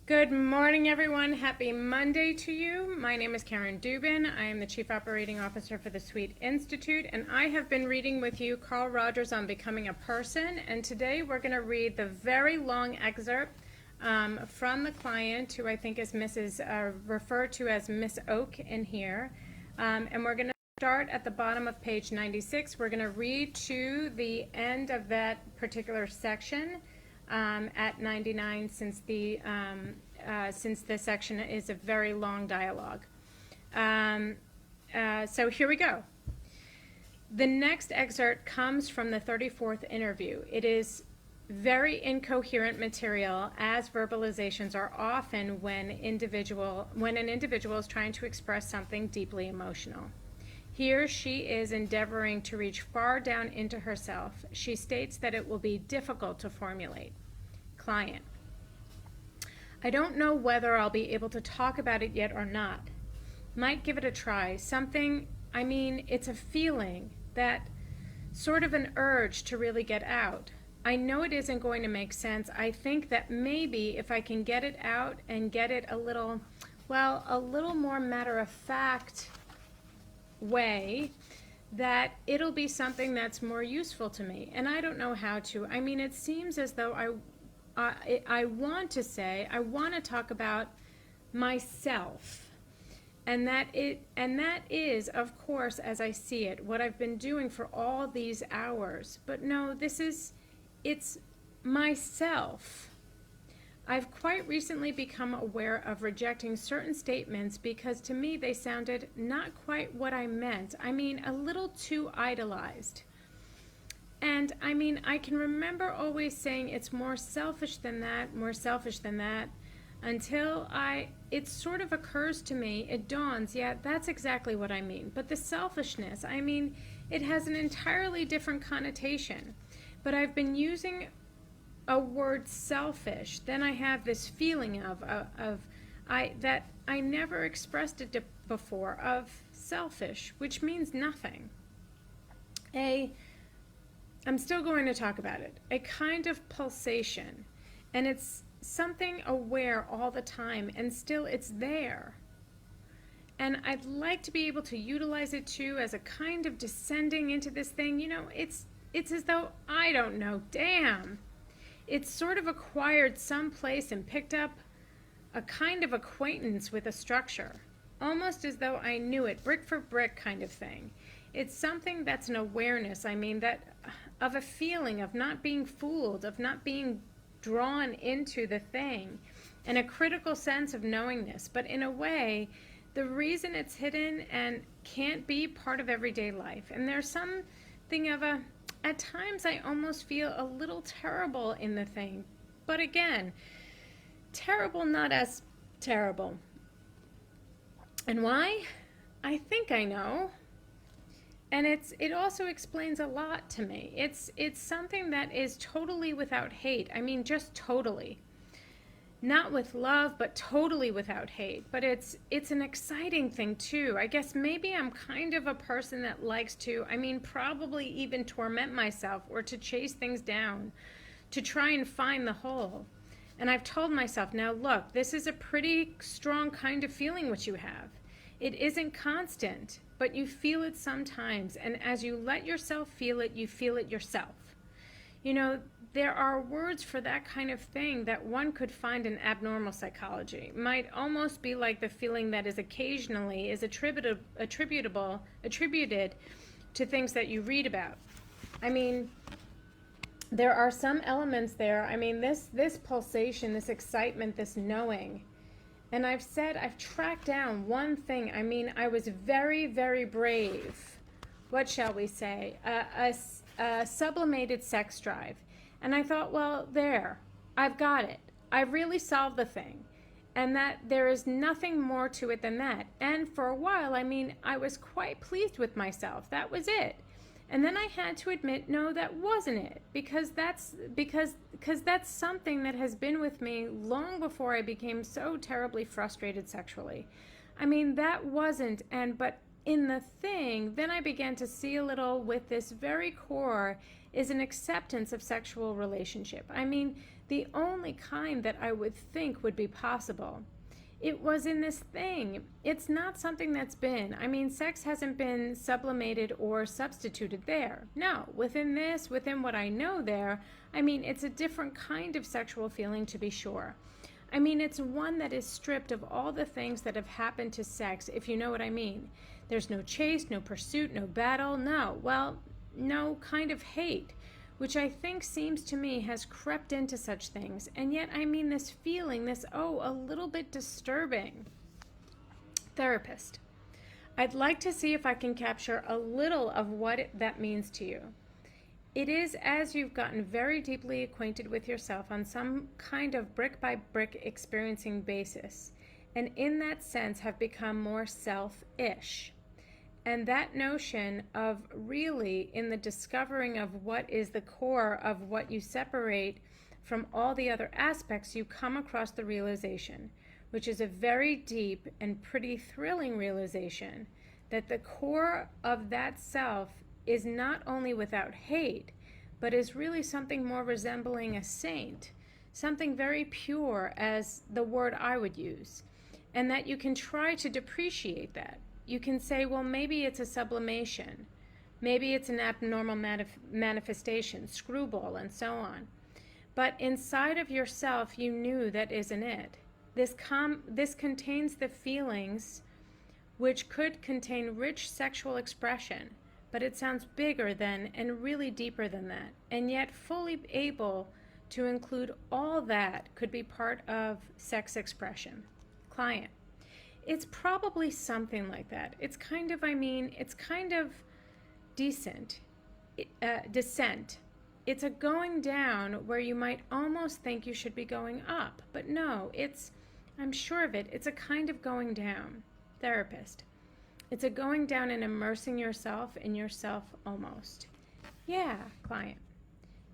Good morning, everyone. Happy Monday to you. My name is Karen Dubin. I am the Chief Operating Officer for the Sweet Institute, and I have been reading with you Carl Rogers on Becoming a Person. And today we're going to read the very long excerpt from the client, who I think is referred to as Miss Oak in here. And we're going to start at the bottom of page 96. We're going to read to the end of that particular section. At 99, since the section is a very long dialogue. So here we go. The next excerpt comes from the 34th interview. It is very incoherent material, as verbalizations are often when an individual is trying to express something deeply emotional. Here she is endeavoring to reach far down into herself. She states that it will be difficult to formulate. Client: I don't know whether I'll be able to talk about it yet or not. Might give it a try. It's a feeling, that sort of an urge to really get out. I know it isn't going to make sense. I think that maybe if I can get it out and get it a little more matter-of-fact way, that it'll be something that's more useful to me. And I don't know how to. It seems as though I want to talk about myself, and that is, of course, as I see it, what I've been doing for all these hours. But no, it's myself. I've quite recently become aware of rejecting certain statements because to me they sounded not quite what I meant. A little too idolized. And I can remember always saying it's more selfish than that, until it sort of occurs to me, it dawns, yeah, that's exactly what I mean. But the selfishness, it has an entirely different connotation. But I've been using a word selfish, then I have this feeling that I never expressed it before, of selfish, which means nothing. I'm still going to talk about it. A kind of pulsation, and it's something aware all the time, and still it's there. And I'd like to be able to utilize it too as a kind of descending into this thing. It's as though, I don't know, damn. It's sort of acquired someplace and picked up a kind of acquaintance with a structure, almost as though I knew it, brick for brick kind of thing. It's something that's an awareness, of a feeling of not being fooled, of not being drawn into the thing, and a critical sense of knowingness. But in a way, the reason it's hidden and can't be part of everyday life. And there's something at times I almost feel a little terrible in the thing. But again, terrible not as terrible. And why? I think I know. And it also explains a lot to me. It's something that is totally without hate. Just totally. Not with love, but totally without hate. But it's an exciting thing too. I guess maybe I'm kind of a person that likes to, probably even torment myself or to chase things down, to try and find the whole. And I've told myself, now look, this is a pretty strong kind of feeling which you have. It isn't constant, but you feel it sometimes, and as you let yourself feel it, you feel it yourself. There are words for that kind of thing that one could find in abnormal psychology. Might almost be like the feeling that is occasionally attributed to things that you read about. There are some elements there. This pulsation, this excitement, this knowing. And I've tracked down one thing. I was very, very brave. What shall we say? A sublimated sex drive. And I thought, well, there, I've got it. I've really solved the thing. And that there is nothing more to it than that. And for a while, I was quite pleased with myself. That was it. And then I had to admit, no, that wasn't it, because that's something that has been with me long before I became so terribly frustrated sexually. That wasn't, but in the thing, then I began to see a little with this very core is an acceptance of sexual relationship. the only kind that I would think would be possible. It was in this thing. It's not something that's been. I mean, sex hasn't been sublimated or substituted there. No, within this, within what I know there, I mean, it's a different kind of sexual feeling, to be sure. I mean, it's one that is stripped of all the things that have happened to sex, if you know what I mean. There's no chase, no pursuit, no battle, no kind of hate, which I think seems to me has crept into such things. And yet, I mean, this feeling, a little bit disturbing. Therapist, I'd like to see if I can capture a little of what that means to you. It is as you've gotten very deeply acquainted with yourself on some kind of brick-by-brick experiencing basis, and in that sense have become more self-ish. And that notion of really in the discovering of what is the core of what you separate from all the other aspects, you come across the realization, which is a very deep and pretty thrilling realization, that the core of that self is not only without hate, but is really something more resembling a saint, something very pure as the word I would use, and that you can try to depreciate that. You can say, well, maybe it's a sublimation, maybe it's an abnormal manifestation, screwball, and so on. But inside of yourself, you knew that isn't it. This contains the feelings which could contain rich sexual expression, but it sounds bigger than and really deeper than that, and yet fully able to include all that could be part of sex expression. Client, it's probably something like that. It's kind of, it's kind of descent. It's a going down where you might almost think you should be going up, but no, I'm sure of it, it's a kind of going down. Therapist, it's a going down and immersing yourself in yourself almost. Yeah, client.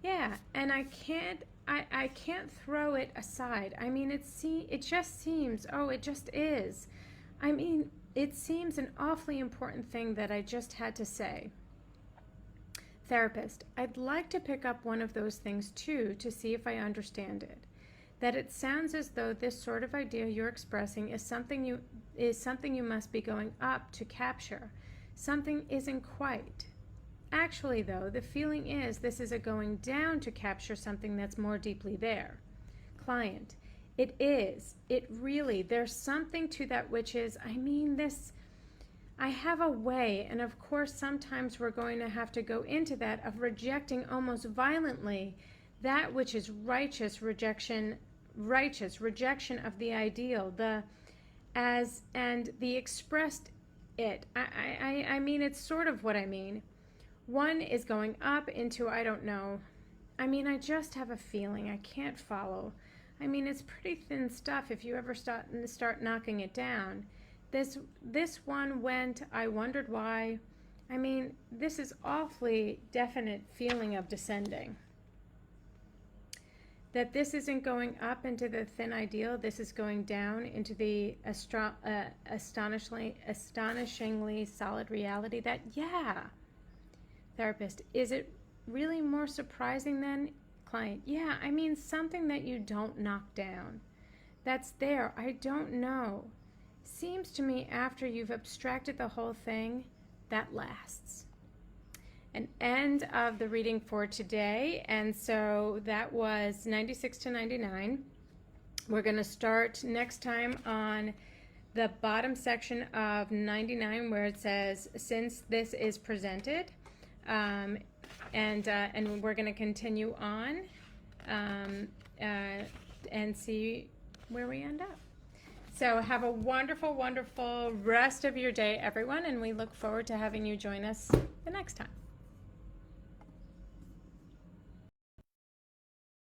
Yeah, and I can't throw it aside. I mean, it just seems, it just is. I mean, it seems an awfully important thing that I just had to say. Therapist, I'd like to pick up one of those things too to see if I understand it. That it sounds as though this sort of idea you're expressing is something you must be going up to capture. Something isn't quite. Actually, though, the feeling is this is a going down to capture something that's more deeply there. Client, it is. It really, there's something to that which is, I have a way, and of course sometimes we're going to have to go into that, of rejecting almost violently that which is righteous rejection of the ideal, and the expressed it. I mean, it's sort of what I mean. One is going up into, I don't know. I mean, I just have a feeling. I can't follow. I mean, it's pretty thin stuff if you ever start knocking it down. This one went, I wondered why. I mean, this is awfully definite feeling of descending. That this isn't going up into the thin ideal, this is going down into the astonishingly solid reality that, yeah. Therapist, is it really more surprising than? Client, yeah, I mean something that you don't knock down. That's there, I don't know. Seems to me after you've abstracted the whole thing, that lasts. An end of the reading for today, and so that was 96 to 99. We're going to start next time on the bottom section of 99 where it says, since this is presented, and we're going to continue on and see where we end up. So have a wonderful, wonderful rest of your day, everyone, and we look forward to having you join us the next time.